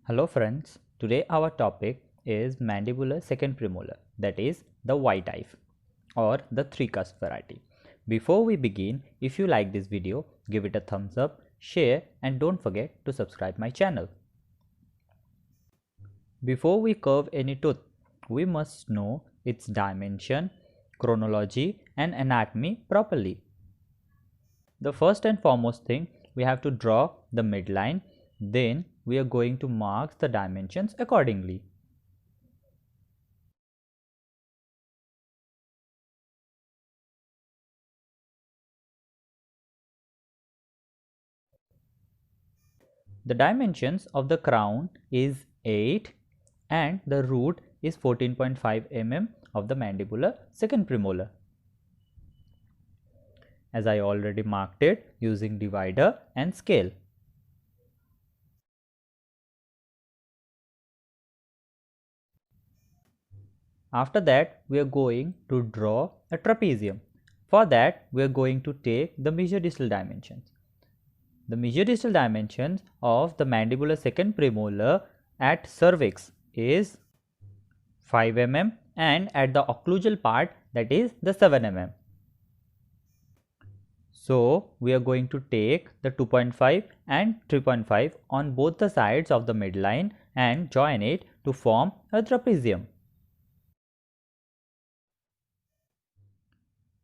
Hello friends, today our topic is mandibular second premolar, that is the white eye or the three cusp variety. Before we begin, if you like this video, give it a thumbs up, share and don't forget to subscribe my channel. Before we curve any tooth, we must know its dimension, chronology and anatomy properly. The first and foremost thing, we have to draw the midline, then we are going to mark the dimensions accordingly. The dimensions of the crown is 8 and the root is 14.5 mm of the mandibular second premolar. As I already marked it using divider and scale. After that, we are going to draw a trapezium. For that, we are going to take the mesiodistal dimensions. The mesiodistal dimensions of the mandibular second premolar at cervix is 5 mm and at the occlusal part, that is the 7 mm. So we are going to take the 2.5 and 3.5 on both the sides of the midline and join it to form a trapezium.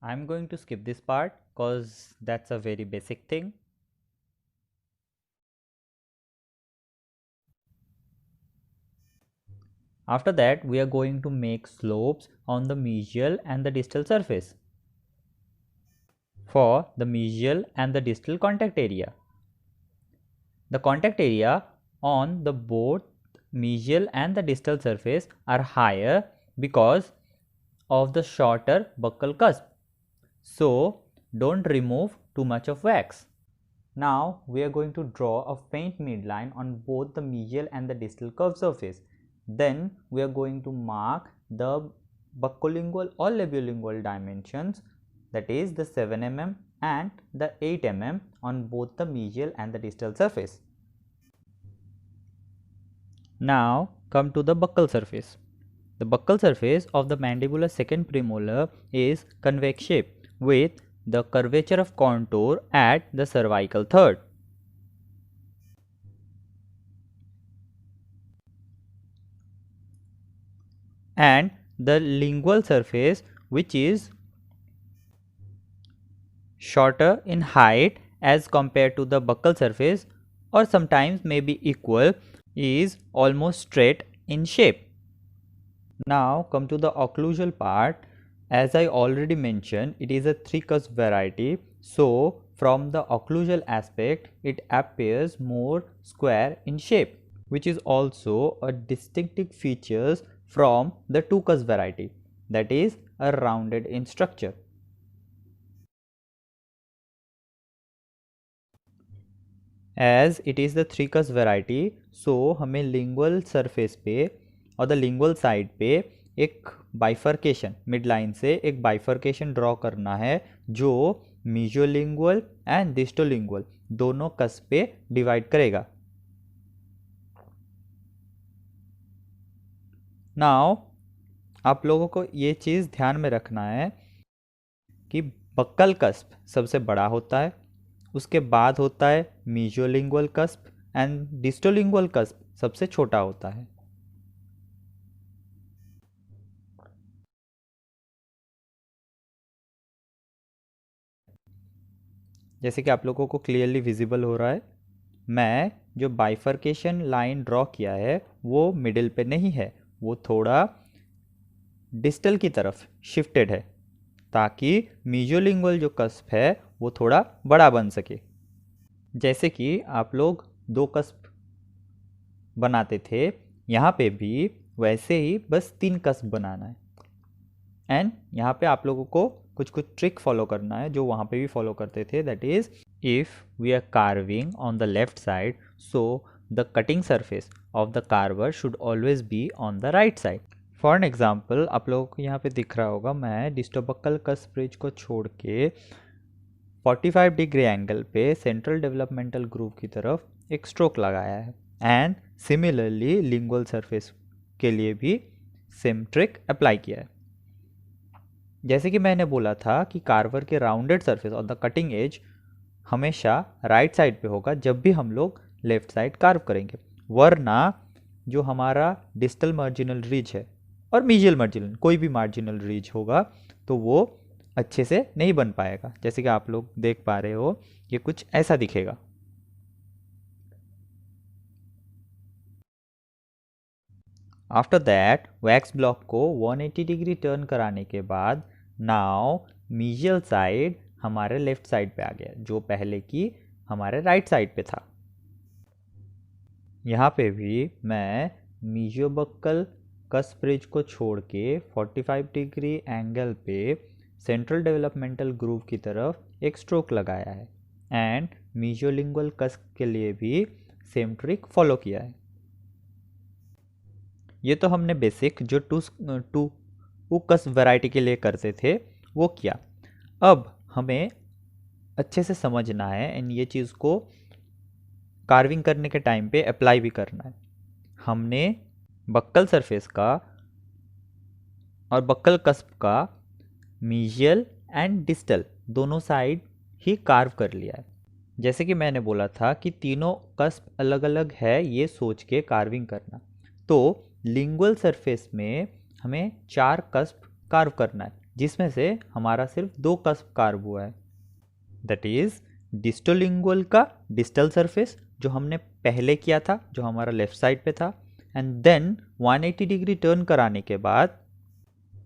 I am going to skip this part because that's a very basic thing. After that, we are going to make slopes on the mesial and the distal surface for the mesial and the distal contact area. The contact area on the both mesial and the distal surface are higher because of the shorter buccal cusp. So don't remove too much of wax. Now we are going to draw a faint midline on both the mesial and the distal curved surface. Then we are going to mark the buccolingual or labialingual dimensions, that is the 7 mm and the 8 mm on both the mesial and the distal surface. Now come to the buccal surface. The buccal surface of the mandibular second premolar is convex shape with the curvature of contour at the cervical third. And the lingual surface, which is shorter in height as compared to the buccal surface or sometimes may be equal, is almost straight in shape. Now come to the occlusal part. As I already mentioned, it is a three cusp variety. So from the occlusal aspect, it appears more square in shape, which is also a distinctive features from the two cusp variety, that is a rounded in structure. As it is the three cusp variety, so हमें lingual surface पे और the lingual side पे एक bifurcation midline से एक bifurcation draw करना है जो mesiolingual and distolingual दोनों cusp पे divide करेगा. Now आप लोगों को ये चीज़ ध्यान में रखना है कि बक्कल कस्प सबसे बड़ा होता है, उसके बाद होता है मेसियोलिंगुअल कस्प एंड डिस्टोलिंगुअल कस्प सबसे छोटा होता है. जैसे कि आप लोगों को क्लियरली विजिबल हो रहा है, मैं जो बाइफर्केशन लाइन ड्रॉ किया है वो मिडिल पे नहीं है, वो थोड़ा डिस्टल की तरफ शिफ्टेड है ताकि मेसियोलिंगुअल जो कस्प है वो थोड़ा बड़ा बन सके. जैसे कि आप लोग दो कस्प बनाते थे, यहाँ पे भी वैसे ही बस 3 कस्प बनाना है. एंड यहाँ पे आप लोगों को कुछ कुछ ट्रिक फॉलो करना है जो वहाँ पे भी फॉलो करते थे. That is if we are carving on the left side, so the cutting surface of the carver should always be on the right side. For an example आप लोगों को यहाँ पे दिख रहा होगा, मैं डिस्टोबक्कल कस्प ब्रिज को छोड़ के 45 डिग्री एंगल पे सेंट्रल डेवलपमेंटल ग्रूव की तरफ एक स्ट्रोक लगाया है. एंड सिमिलरली लिंगुअल सरफेस के लिए भी सेम ट्रिक अप्लाई किया है। जैसे कि मैंने बोला था कि कार्वर के राउंडेड सरफेस और द कटिंग एज हमेशा राइट साइड पे होगा जब भी हम लोग लेफ्ट साइड कार्व करेंगे, वरना जो हमारा डिस्टल मार्जिनल रिज है और मीजियल मार्जिनल कोई भी मार्जिनल रिज होगा तो वो अच्छे से नहीं बन पाएगा। जैसे कि आप लोग देख पा रहे हो ये कुछ ऐसा दिखेगा। आफ्टर दैट वैक्स ब्लॉक को 180 डिग्री टर्न कराने के बाद नाउ मीजियल साइड हमारे लेफ्ट साइड पे आ गया जो पहले की हमारे राइट साइड पे था। यहाँ पे भी मैं मीजियोबक्कल कस्प ब्रिज को छोड़ के 45 डिग्री एंगल पे सेंट्रल डेवलपमेंटल ग्रूव की तरफ एक स्ट्रोक लगाया है एंड मीजियोलिंगुअल कस्प के लिए भी सेम ट्रिक फॉलो किया है। ये तो हमने बेसिक जो टू कस्प वैरायटी के लिए करते थे वो किया। अब हमें अच्छे से समझना है एंड ये चीज़ को कार्विंग करने के टाइम पे अप्लाई भी करना है। हमने बक्कल सरफेस का और बक्कल कस्प का मीजियल एंड डिस्टल दोनों साइड ही कार्व कर लिया है। जैसे कि मैंने बोला था कि तीनों कस्प अलग अलग है ये सोच के कार्विंग करना, तो लिंगुअल सरफेस में हमें 4 कस्प कार्व करना है जिसमें से हमारा सिर्फ 2 कस्प कार्व हुआ है। दैट इज डिस्टोलिंगुअल का डिस्टल सरफेस जो हमने पहले किया था जो हमारा लेफ्ट साइड पे था, एंड देन 180 डिग्री टर्न कराने के बाद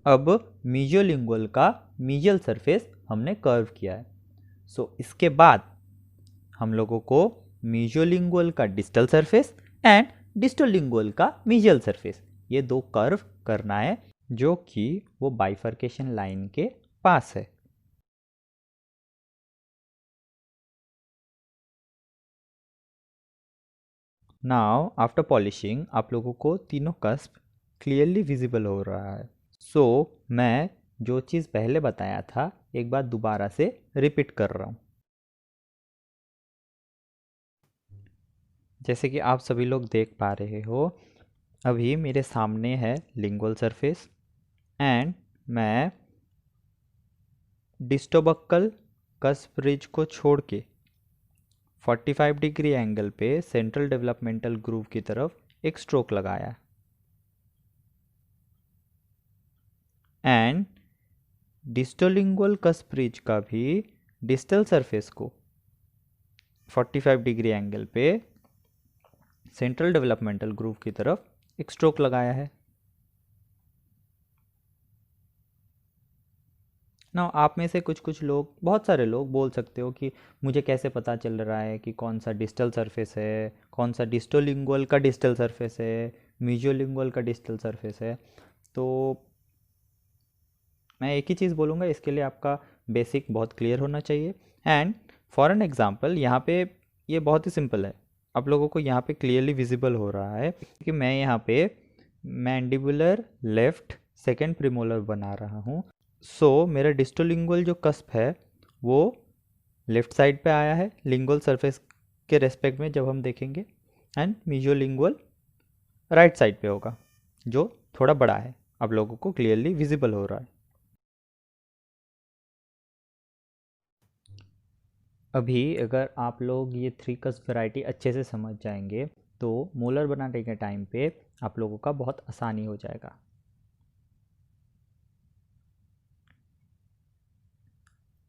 अब मीजियोलिंगुअल का मीजियल सरफेस हमने कर्व किया है। सो इसके बाद हम लोगों को मीजियोलिंगुअल का डिस्टल सरफेस एंड डिस्टोलिंगुअल का मीजियल सरफेस ये 2 कर्व करना है जो कि वो बाइफर्केशन लाइन के पास है। नाउ आफ्टर पॉलिशिंग आप लोगों को तीनों कस्प क्लियरली विजिबल हो रहा है। सो मैं जो चीज़ पहले बताया था एक बार दोबारा से रिपीट कर रहा हूँ। जैसे कि आप सभी लोग देख पा रहे हो अभी मेरे सामने है लिंगुअल सरफेस एंड मैं डिस्टोबक्कल कस्प रिज को छोड़ के 45 डिग्री एंगल पे सेंट्रल डेवलपमेंटल ग्रूव की तरफ एक स्ट्रोक लगाया एंड डिस्टोलिंगुअल कस्प रिज का भी डिस्टल सरफेस को 45 डिग्री एंगल पे सेंट्रल डेवलपमेंटल ग्रूव की तरफ एक स्ट्रोक लगाया है। ना आप में से कुछ लोग बहुत सारे लोग बोल सकते हो कि मुझे कैसे पता चल रहा है कि कौन सा डिस्टल सरफेस है, कौन सा डिस्टोलिंगुअल का डिस्टल सरफेस है, मीजियोलिंगुअल का डिस्टल सरफेस है। तो मैं एक ही चीज़ बोलूँगा, इसके लिए आपका बेसिक बहुत क्लियर होना चाहिए। एंड फॉर एन एग्जांपल यहाँ पे ये बहुत ही सिंपल है, आप लोगों को यहाँ पे क्लियरली विजिबल हो रहा है कि मैं यहाँ पे मैंडिबुलर लेफ्ट सेकेंड प्रीमोलर बना रहा हूँ। सो मेरा डिस्टोलिंगुअल जो कस्प है वो लेफ्ट साइड पे आया है लिंगुअल सरफेस के रेस्पेक्ट में जब हम देखेंगे, एंड मीजियोलिंगुअल राइट साइड पे होगा जो थोड़ा बड़ा है, आप लोगों को क्लियरली विजिबल हो रहा है। अभी अगर आप लोग ये 3 कस्प वैरायटी अच्छे से समझ जाएंगे तो मोलर बनाने के टाइम पे आप लोगों का बहुत आसानी हो जाएगा।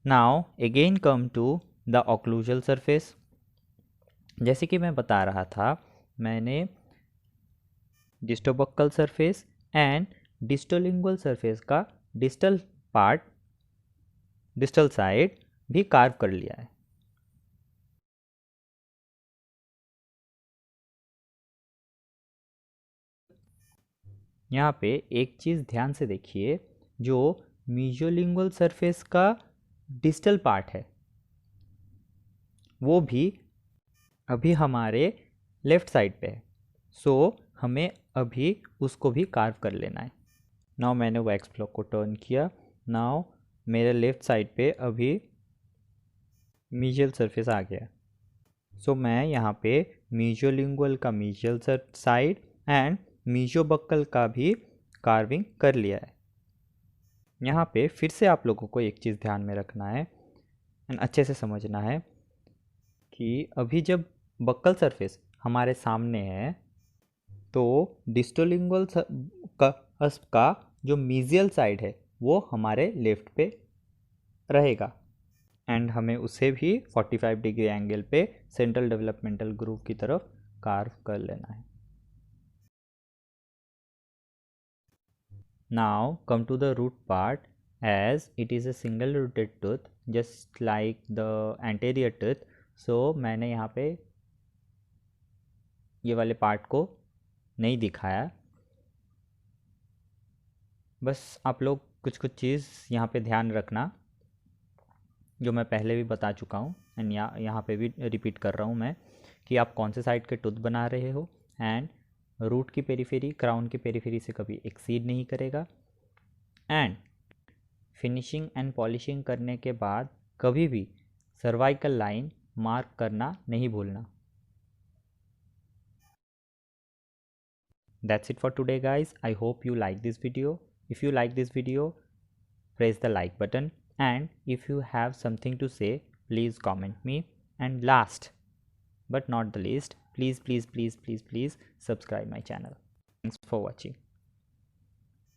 Now again come to the occlusal surface. जैसे कि मैं बता रहा था मैंने distobuccal surface and distolingual surface का डिस्टल पार्ट डिस्टल साइड भी कार्व कर लिया है। यहाँ पे एक चीज़ ध्यान से देखिए, जो मीजियोलिंगुअल सरफेस का डिस्टल पार्ट है वो भी अभी हमारे लेफ्ट साइड पे है। सो हमें अभी उसको भी कार्व कर लेना है। नाउ मैंने वैक्स ब्लॉक को टर्न किया। नाउ मेरे लेफ्ट साइड पे अभी मीजियल सरफेस आ गया। सो मैं यहाँ पे मीजोलिंगुअल का मीजियल साइड एंड मीजोबक्कल का भी कार्विंग कर लिया है। यहाँ पे फिर से आप लोगों को एक चीज़ ध्यान में रखना है एंड अच्छे से समझना है कि अभी जब बक्कल सरफेस हमारे सामने है तो डिस्टोलिंगुअल कस्प का जो मीजियल साइड है वो हमारे लेफ्ट पे रहेगा एंड हमें उसे भी 45 डिग्री एंगल पे सेंट्रल डेवलपमेंटल ग्रूव की तरफ कार्व कर लेना है। Now come to the root part, as it is a single rooted tooth just like the anterior tooth, so मैंने यहाँ पे ये वाले पार्ट को नहीं दिखाया। बस आप लोग कुछ कुछ चीज़ यहाँ पे ध्यान रखना जो मैं पहले भी बता चुका हूँ एंड यहाँ पे भी रिपीट कर रहा हूँ मैं कि आप कौन से साइड के टूथ बना रहे हो एंड रूट की पेरीफेरी क्राउन की पेरीफेरी से कभी एक्सीड नहीं करेगा एंड फिनिशिंग एंड पॉलिशिंग करने के बाद कभी भी सर्वाइकल लाइन मार्क करना नहीं भूलना। That's it for today guys. I hope you like this video. If you like this video, press the like button, and if you have something to say, please comment me, and last but not the least, please subscribe my channel. Thanks for watching.